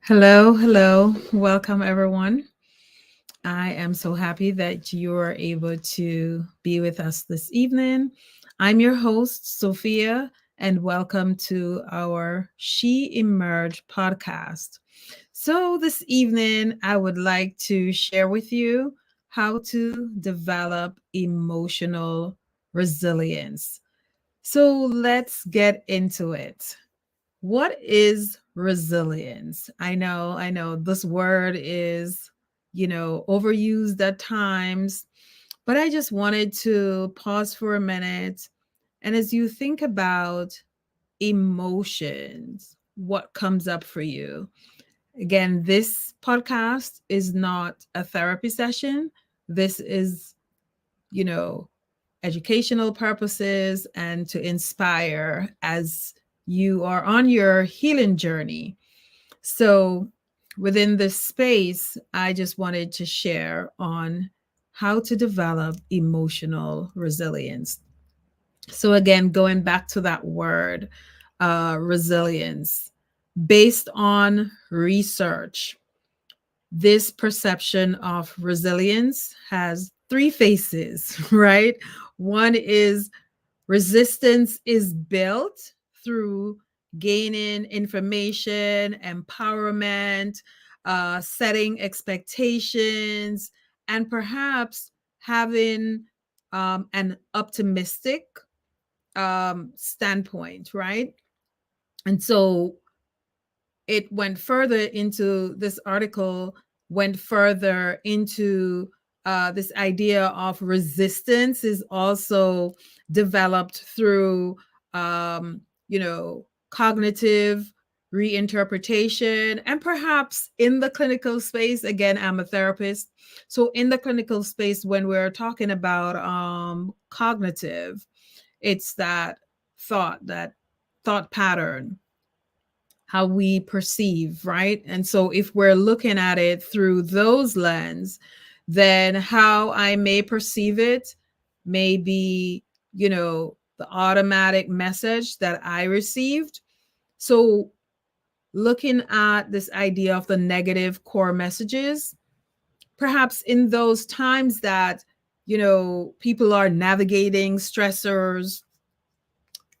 Hello, hello. Welcome, everyone. I am so happy that you are able to be with us this evening. I'm your host, Sophia, and welcome to our She Emerged podcast. So, this evening, I would like to share with you how to develop emotional resilience. So, let's get into it. What is resilience? I know this word is, overused at times, but I just wanted to pause for a minute. And as you think about emotions, what comes up for you? Again, this podcast is not a therapy session. This is, you know, educational purposes and to inspire as you are on your healing journey. So, within this space, I just wanted to share on how to develop emotional resilience. So, again, going back to that word, resilience, based on research, this perception of resilience has three faces, right? One is resistance is built through gaining information, empowerment, setting expectations, and perhaps having an optimistic standpoint, right? And so it went further into this article, went further into this idea of resistance is also developed through, cognitive reinterpretation. And perhaps in the clinical space, again, I'm a therapist. So, in the clinical space, when we're talking about cognitive, it's that thought pattern, how we perceive, right? And so if we're looking at it through those lens, then how I may perceive it may be, the automatic message that I received. So looking at this idea of the negative core messages, perhaps in those times that, people are navigating stressors,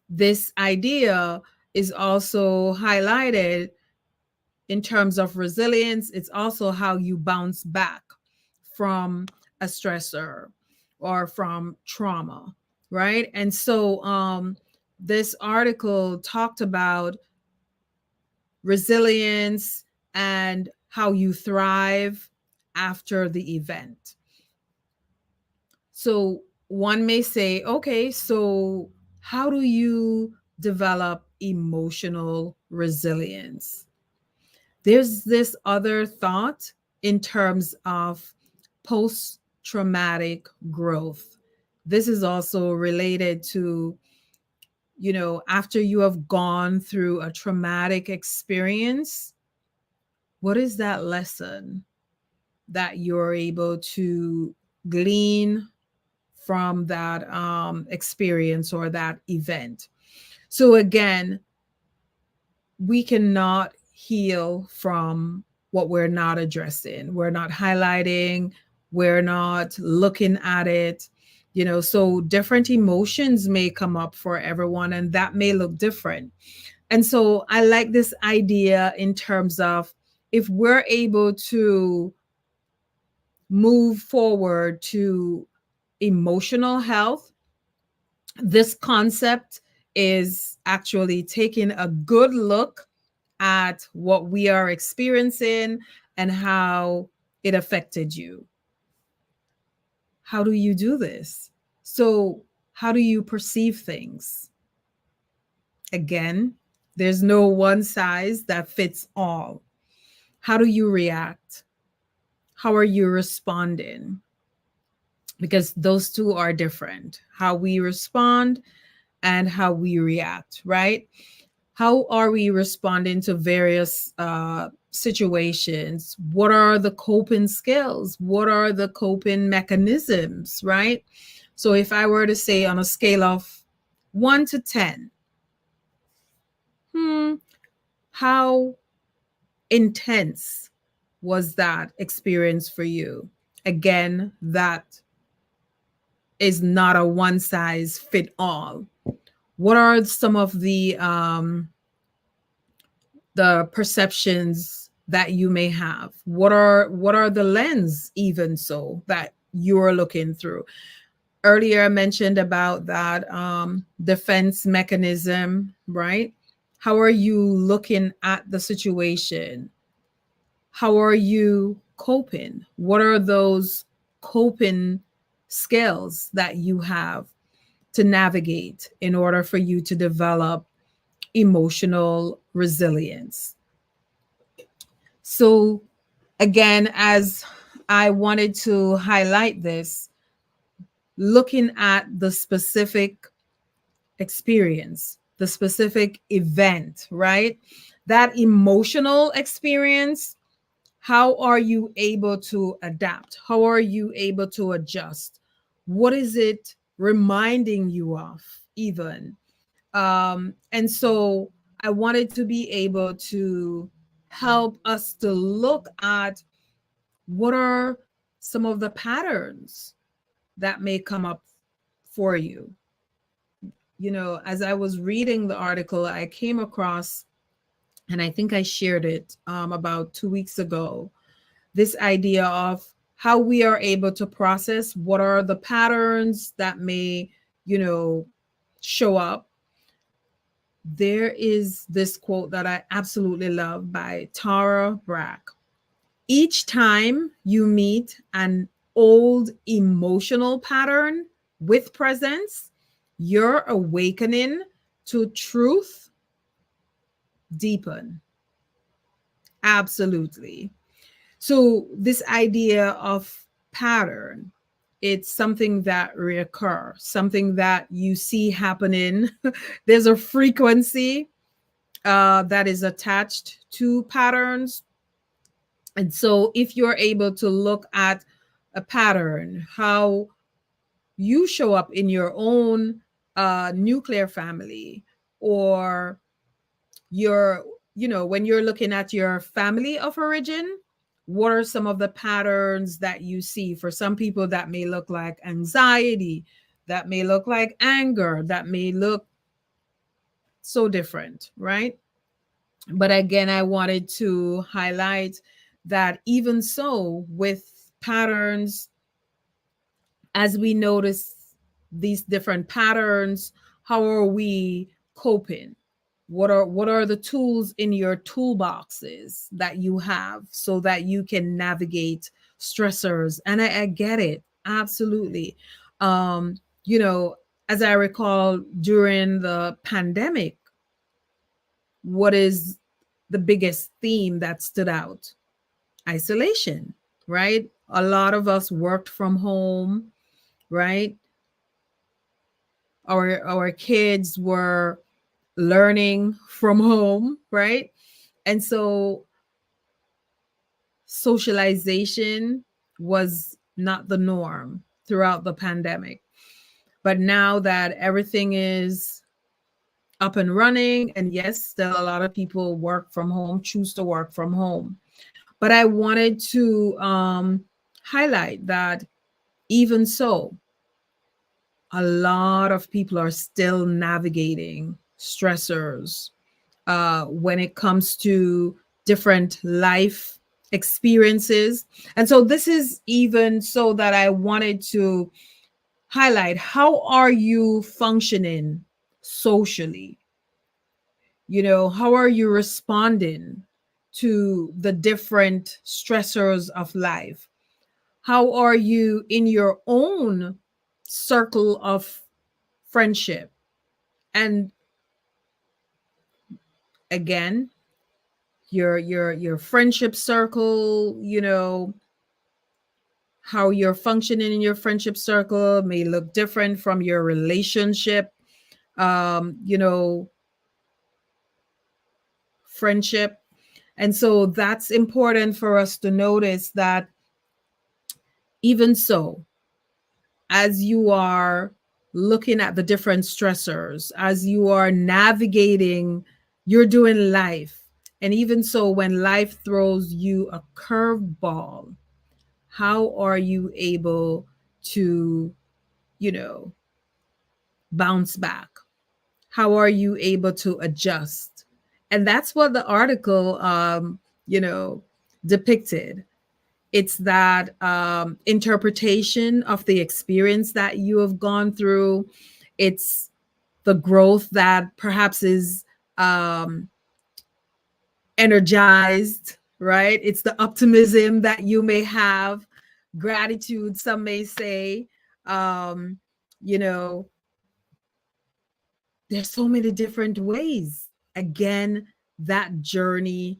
this idea is also highlighted in terms of resilience. It's also how you bounce back from a stressor or from trauma, right? And so this article talked about resilience and how you thrive after the event. So one may say, okay, so how do you develop emotional resilience? There's this other thought in terms of post traumatic growth. This is also related to, after you have gone through a traumatic experience, what is that lesson that you're able to glean from that experience or that event? So, again, we cannot heal from what we're not addressing. We're not highlighting, we're not looking at it. So different emotions may come up for everyone and that may look different. And so I like this idea in terms of if we're able to move forward to emotional health, this concept is actually taking a good look at what we are experiencing and how it affected you. How do you do this? So, how do you perceive things? Again, there's no one size that fits all. How do you react? How are you responding? Because those two are different. How we respond and how we react, right? How are we responding to various situations? What are the coping skills? What are the coping mechanisms, right? So if I were to say on a scale of 1 to 10, how intense was that experience for you? Again, that is not a one size fit all. What are some of the perceptions that you may have? What are the lens even so that you're looking through? Earlier I mentioned about that defense mechanism, right? How are you looking at the situation? How are you coping? What are those coping skills that you have to navigate in order for you to develop emotional resilience? So, again, as I wanted to highlight this, looking at the specific experience, the specific event, right? That emotional experience, how are you able to adapt? How are you able to adjust? What is it reminding you of, even? And so I wanted to be able to help us to look at what are some of the patterns that may come up for you. You know, as I was reading the article, I came across, and I think I shared it about 2 weeks ago, this idea of how we are able to process what are the patterns that may, you know, show up. There is this quote that I absolutely love by Tara Brach. Each time you meet an old emotional pattern with presence, your awakening to truth deepen. Absolutely. So this idea of pattern, it's something that reoccur, something that you see happening. There's a frequency that is attached to patterns. And so if you're able to look at a pattern, how you show up in your own nuclear family, or your, you know, when you're looking at your family of origin, what are some of the patterns that you see? For some people that may look like anxiety, that may look like anger, that may look so different, right? But again, I wanted to highlight that even so, with patterns, as we notice these different patterns, how are we coping? What are the tools in your toolboxes that you have so that you can navigate stressors? And I get it, absolutely. You know, as I recall during the pandemic, what is the biggest theme that stood out? Isolation, right? A lot of us worked from home, right? Our kids were learning from home, right? And so socialization was not the norm throughout the pandemic. But now that everything is up and running, and yes, still a lot of people work from home, choose to work from home. But I wanted to highlight that even so, a lot of people are still navigating stressors when it comes to different life experiences. And so this is even so that I wanted to highlight, how are you functioning socially? You know, how are you responding to the different stressors of life? How are you in your own circle of friendship? And again, your friendship circle, you know, how you're functioning in your friendship circle may look different from your relationship, you know, friendship. And so that's important for us to notice that even so, as you are looking at the different stressors, as you are navigating, you're doing life, And even so, when life throws you a curveball, how are you able to, you know, bounce back? How are you able to adjust? And that's what the article, you know, depicted. It's that interpretation of the experience that you have gone through. It's the growth that perhaps is um, energized, right? It's the optimism that you may have, gratitude, some may say. Um, you know, there's so many different ways. Again, that journey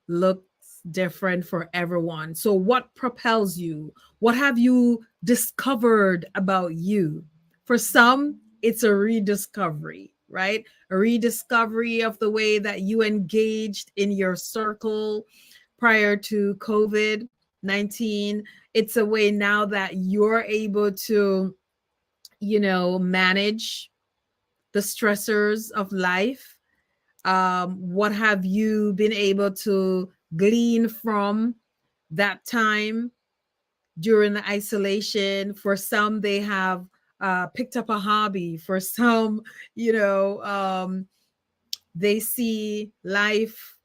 looks different for everyone. So, what propels you? What have you discovered about you? For some, it's a rediscovery, right? A rediscovery of the way that you engaged in your circle prior to COVID 19. It's a way now that you're able to, manage the stressors of life. What have you been able to glean from that time during the isolation? For some, they have picked up a hobby. For some, you know, um, they see life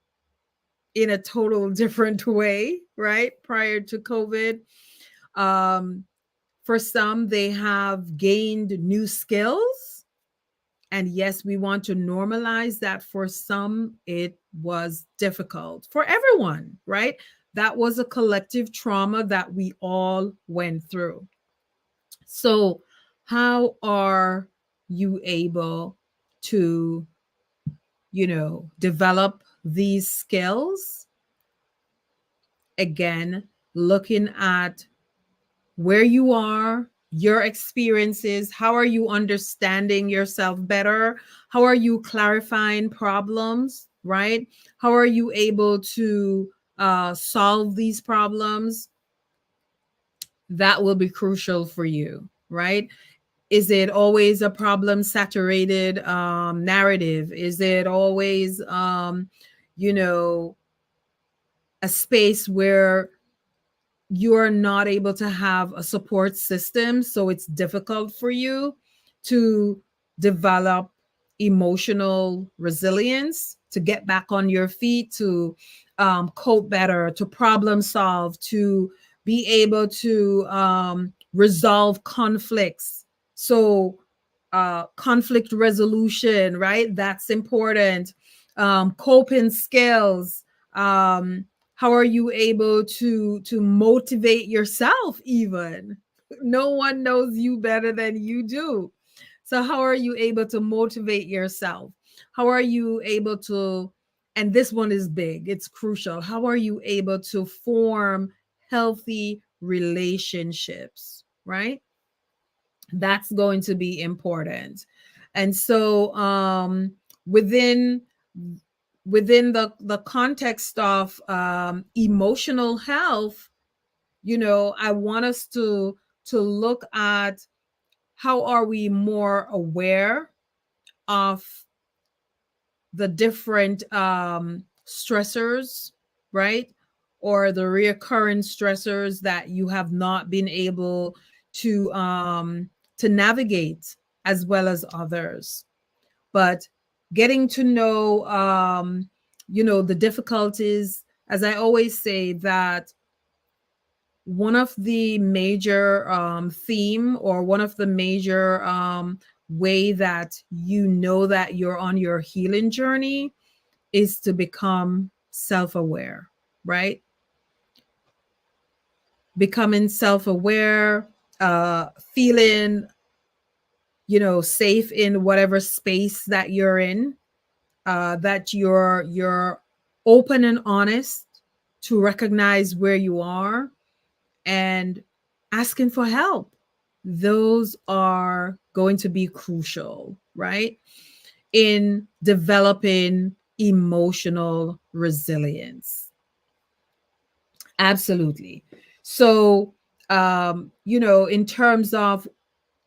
in a total different way, right? Prior to COVID. Um, for some, they have gained new skills. And yes, we want to normalize that. For some, it was difficult. For everyone, right? That was a collective trauma that we all went through. So, how are you able to, develop these skills? Again, looking at where you are, your experiences. How are you understanding yourself better? How are you clarifying problems, right? How are you able to solve these problems? That will be crucial for you, right? Is it always a problem saturated narrative? Is it always, you know, a space where you're not able to have a support system, so it's difficult for you to develop emotional resilience, to get back on your feet, to cope better, to problem solve, to be able to resolve conflicts. So conflict resolution, right? That's important. Coping skills. How are you able to motivate yourself? Even no one knows you better than you do. So how are you able to motivate yourself? How are you able to, and this one is big, it's crucial, how are you able to form healthy relationships, right? That's going to be important. And so within the context of emotional health, I want us to look at how are we more aware of the different stressors, right? Or the reoccurring stressors that you have not been able to navigate as well as others. But getting to know the difficulties, as I always say, that one of the major theme, or one of the major way that you know that you're on your healing journey, is to become self-aware, right? Becoming self-aware, feeling safe in whatever space that you're in, that you're open and honest to recognize where you are, and asking for help. Those are going to be crucial, right? In developing emotional resilience. Absolutely. So, in terms of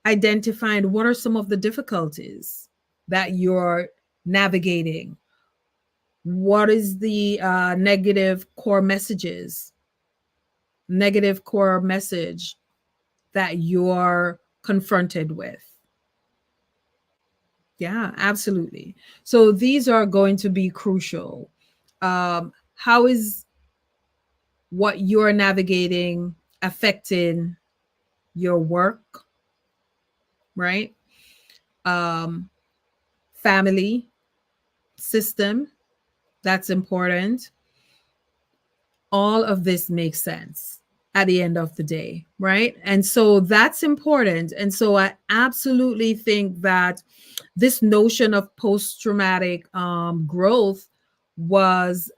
identifying what are some of the difficulties that you're navigating, What is the negative core message that you're confronted with? Yeah, absolutely. So these are going to be crucial. How is what you're navigating affecting your work, right? Um, family system, that's important. All of this makes sense at the end of the day, right? And so that's important. And so I absolutely think that this notion of post traumatic growth was,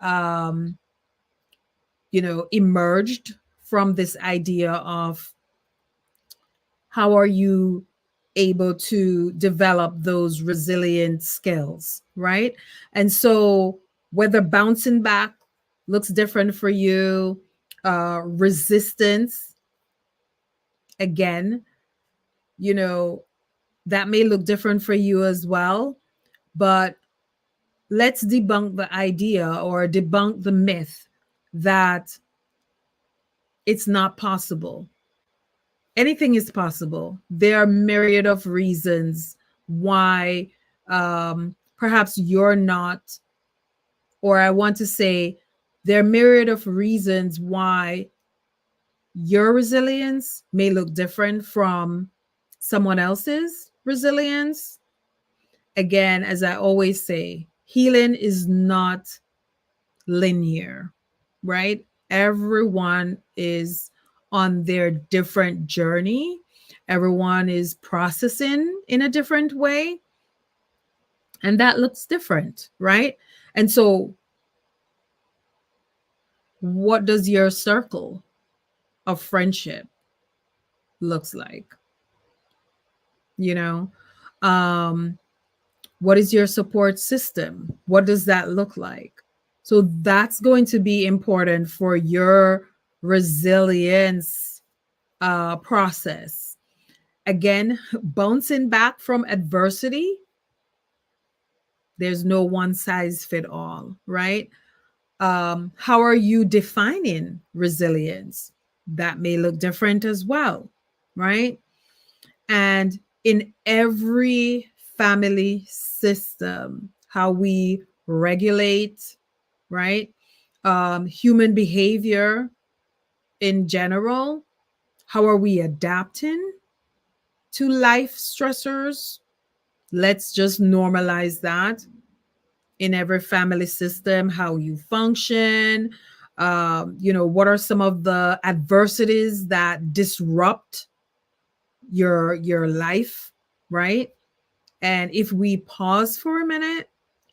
emerged from this idea of how are you able to develop those resilient skills, right? And so whether bouncing back looks different for you, resistance, again, you know, that may look different for you as well. But let's debunk the idea or debunk the myth that it's not possible. Anything is possible. There are myriad of reasons why perhaps you're not, or I want to say, there are myriad of reasons why your resilience may look different from someone else's resilience. Again, as I always say, healing is not linear, right? Everyone is on their different journey. Everyone is processing in a different way, and that looks different, right? And so, what does your circle of friendship looks like? You know, um, what is your support system? What does that look like? So that's going to be important for your resilience process. Again, bouncing back from adversity, there's no one size fit all, right? How are you defining resilience? That may look different as well, right? And in every family system, how we regulate, right? Human behavior in general, how are we adapting to life stressors? Let's just normalize that in every family system, how you function. What are some of the adversities that disrupt your life, right? And if we pause for a minute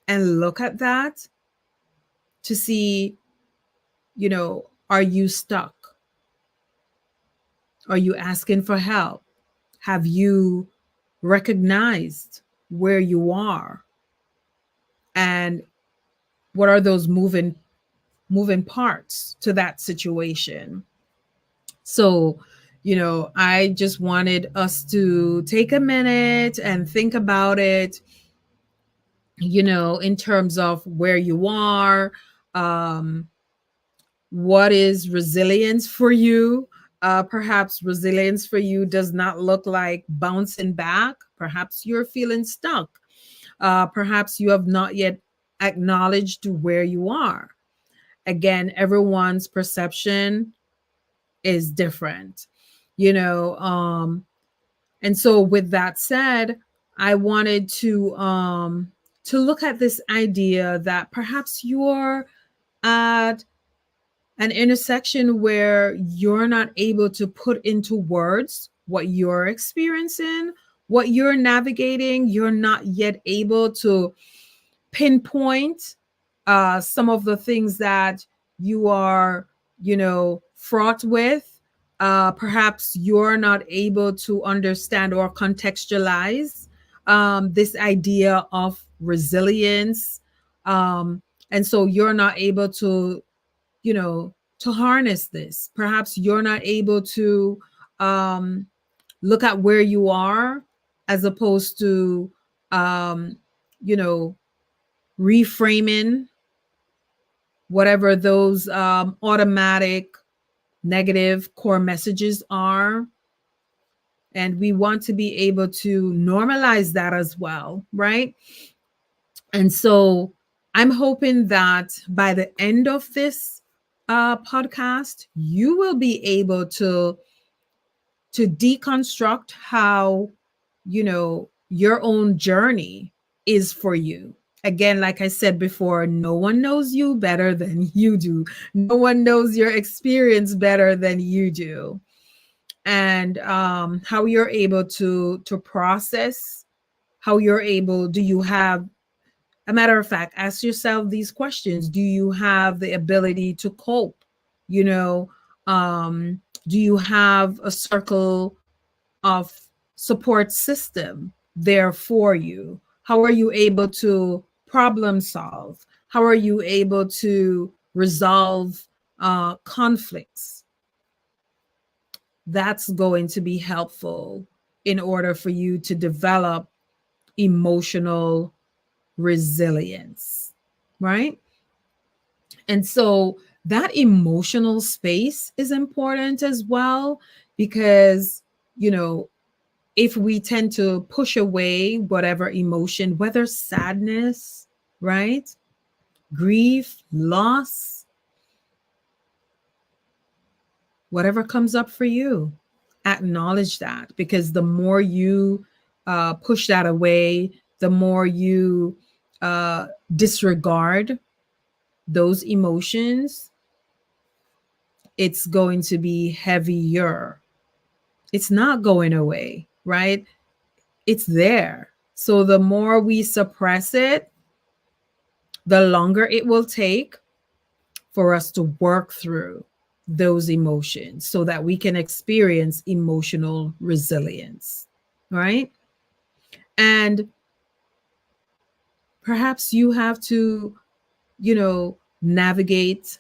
and look at that to see, are you stuck? Are you asking for help? Have you recognized where you are? And what are those moving parts to that situation? So, I just wanted us to take a minute and think about it, in terms of where you are. um, what is resilience for you? Perhaps resilience for you does not look like bouncing back. Perhaps you're feeling stuck. Perhaps you have not yet acknowledged where you are. Again, everyone's perception is different, you know. And so, with that said, I wanted to look at this idea that perhaps you're at an intersection where you're not able to put into words what you're experiencing, what you're navigating. You're not yet able to pinpoint some of the things that you are, fraught with. Perhaps you're not able to understand or contextualize this idea of resilience. And so you're not able to harness this. Perhaps you're not able to um, look at where you are as opposed to, um, you know, reframing. whatever those automatic negative core messages are. And we want to be able to normalize that as well, right? And so I'm hoping that by the end of this podcast, you will be able to deconstruct how, your own journey is for you. Again, like I said before, no one knows you better than you do. No one knows your experience better than you do. And how you're able to process, how you're able, do you have, a matter of fact, ask yourself these questions. Do you have the ability to cope? You know, do you have a circle of support system there for you? How are you able to problem solve? How are you able to resolve conflicts? That's going to be helpful in order for you to develop emotional resilience, right? And so that emotional space is important as well, because, if we tend to push away whatever emotion, whether sadness, right? Grief, loss, whatever comes up for you, acknowledge that, because the more you push that away, the more you disregard those emotions, it's going to be heavier. It's not going away, right? It's there. So the more we suppress it, the longer it will take for us to work through those emotions so that we can experience emotional resilience, right? And perhaps you have to, navigate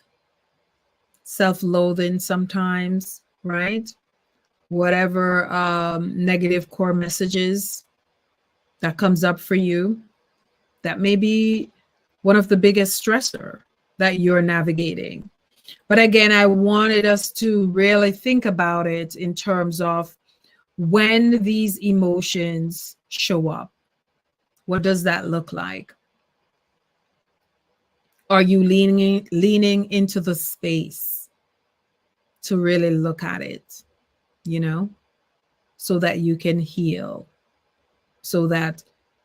self-loathing sometimes, right? Whatever negative core messages that comes up for you, that may be one of the biggest stressor that you're navigating. But again, I wanted us to really think about it in terms of when these emotions show up. What does that look like? Are you leaning into the space to really look at it, so that you can heal, so that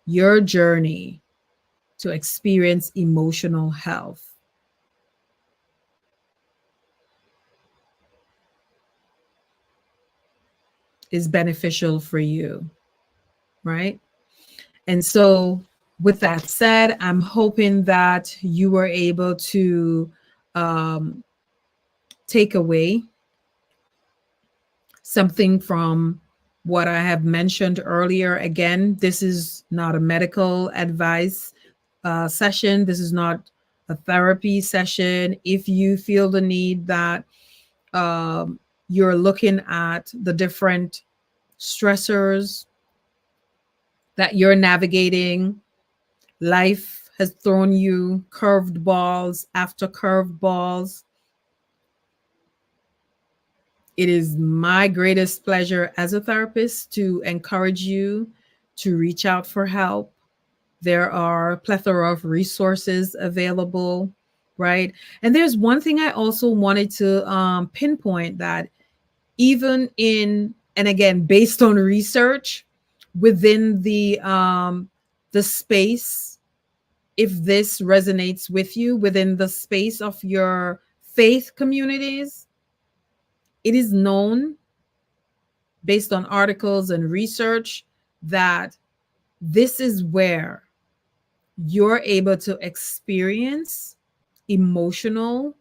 your journey to experience emotional health is beneficial for you, right? And so, with that said, I'm hoping that you were able to um, take away something from what I have mentioned earlier. Again, this is not a medical advice session. This is not a therapy session. If you feel the need that you're looking at the different stressors that you're navigating, life has thrown you curved balls after curved balls. It is my greatest pleasure as a therapist to encourage you to reach out for help. There are a plethora of resources available, right? And there's one thing I also wanted to pinpoint, that even in, and again, based on research within the space, if this resonates with you within the space of your faith communities, it is known based on articles and research that this is where you're able to experience emotional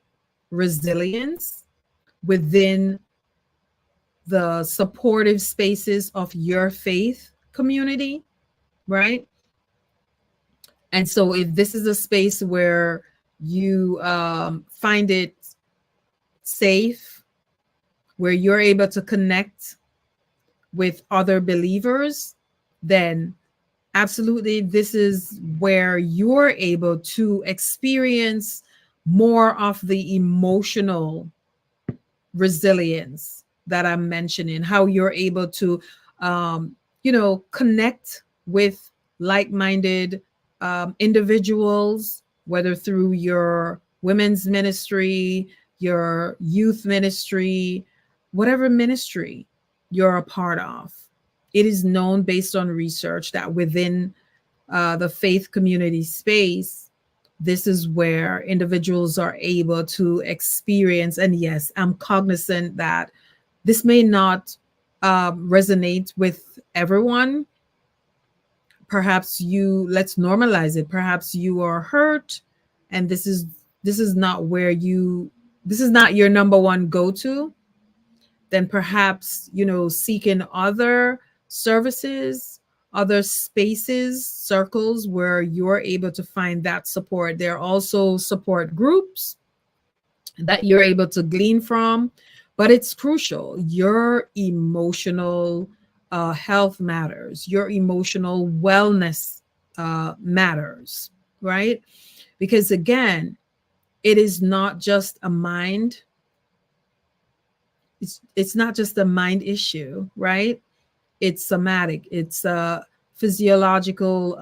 resilience within the supportive spaces of your faith community, right? And so, if this is a space where you find it safe, where you're able to connect with other believers, then absolutely this is where you're able to experience more of the emotional resilience that I'm mentioning, how you're able to, connect with like minded individuals, whether through your women's ministry, your youth ministry, whatever ministry you're a part of. It is known based on research that within the faith community space, this is where individuals are able to experience. And yes, I'm cognizant that this may not resonate with everyone. Perhaps let's normalize it. Perhaps you are hurt, and this is not where this is not your number one go to. Then perhaps, seeking other services, other spaces, circles where you're able to find that support. There are also support groups that you're able to glean from, but it's crucial. Your emotional health matters, your emotional wellness matters, right? Because again, it is not just a mind, it's not just a mind issue, right? It's somatic, it's a physiological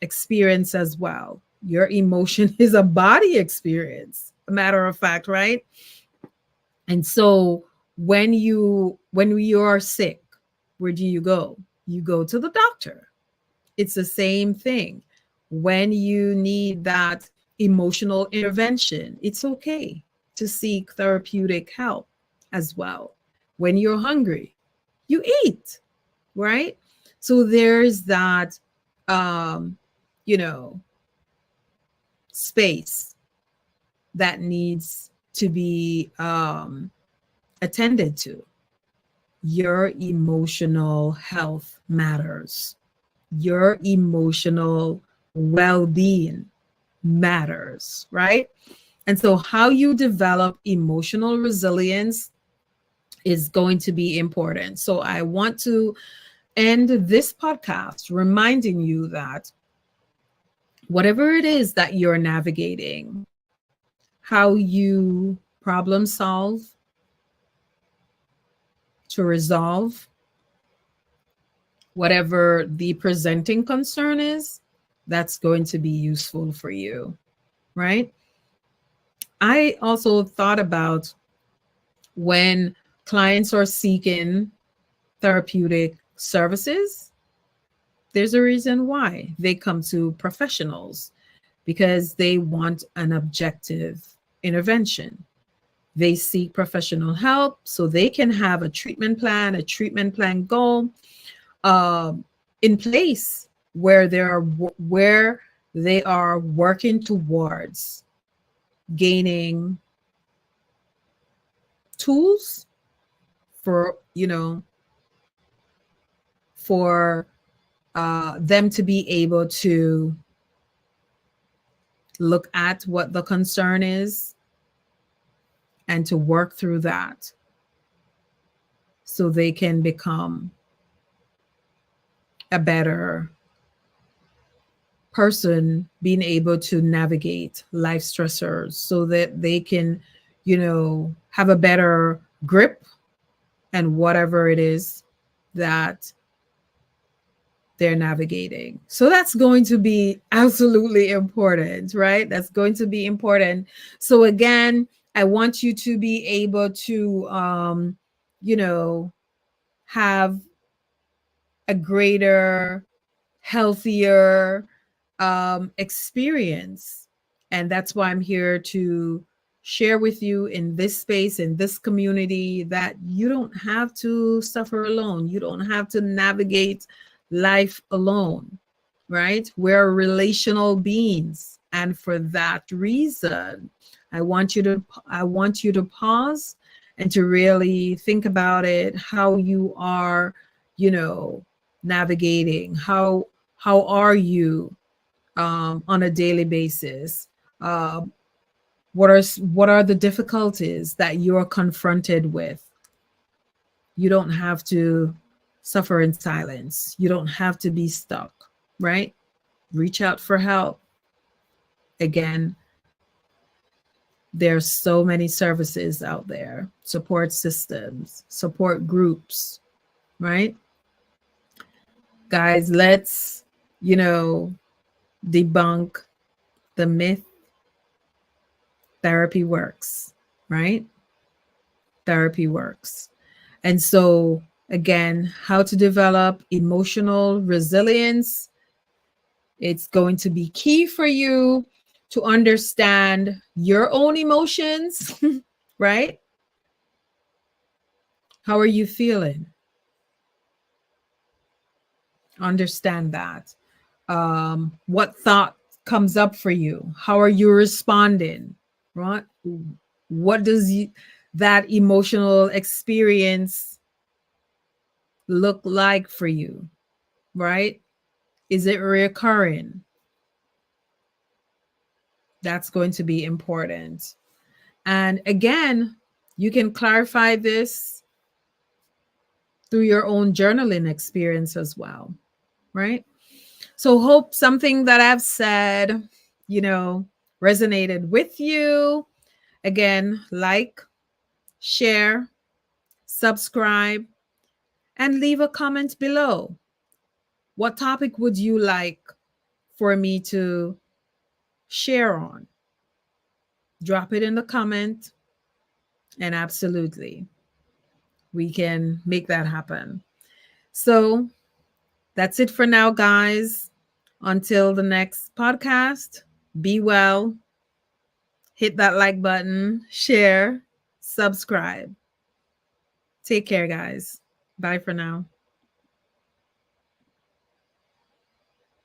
experience as well. Your emotion is a body experience, a matter of fact, right? And so when you are sick, where do you go? You go to the doctor. It's the same thing. When you need that emotional intervention, it's okay to seek therapeutic help as well. When you're hungry, you eat, right? So there's that, um, you know, space that needs to be attended to. Your emotional health matters. Your emotional well being matters, right? And so, how you develop emotional resilience is going to be important. So, I want to end this podcast reminding you that whatever it is that you're navigating, how you problem solve to resolve whatever the presenting concern is, that's going to be useful for you, right? I also thought about when clients are seeking therapeutic services, there's a reason why they come to professionals, because they want an objective intervention. They seek professional help so they can have a treatment plan goal um, in place where they are working towards gaining tools for for them to be able to look at what the concern is and to work through that so they can become a better person, being able to navigate life stressors so that they can, have a better grip and whatever it is that they're navigating. So that's going to be absolutely important, right? That's going to be important. So again, I want you to be able to, have a greater, healthier experience. And that's why I'm here to share with you in this space, in this community, that you don't have to suffer alone. You don't have to navigate life alone, right? We're relational beings. And for that reason, I want you to pause and to really think about it, how you are, navigating, how are you on a daily basis? What are the difficulties that you're confronted with? You don't have to suffer in silence. You don't have to be stuck, right? Reach out for help. Again, There's so many services out there, support systems, support groups, right? Guys, let's, you know, debunk the myth therapy works, right? Therapy works. And so, again, how to develop emotional resilience. It's going to be key for you to understand your own emotions, right? How are you feeling? Understand that. What thought comes up for you? How are you responding? Right? What does that emotional experience look like for you? Right? Is it recurring? That's going to be important. And again, you can clarify this through your own journaling experience as well, right? So, hope something that I've said, you know, resonated with you. Again, like, share, subscribe, and leave a comment below. What topic would you like for me to share on? Drop it in the comment, and absolutely, we can make that happen. So, that's it for now, guys. Until the next podcast, be well, hit that like button, share, subscribe. Take care, guys. Bye for now.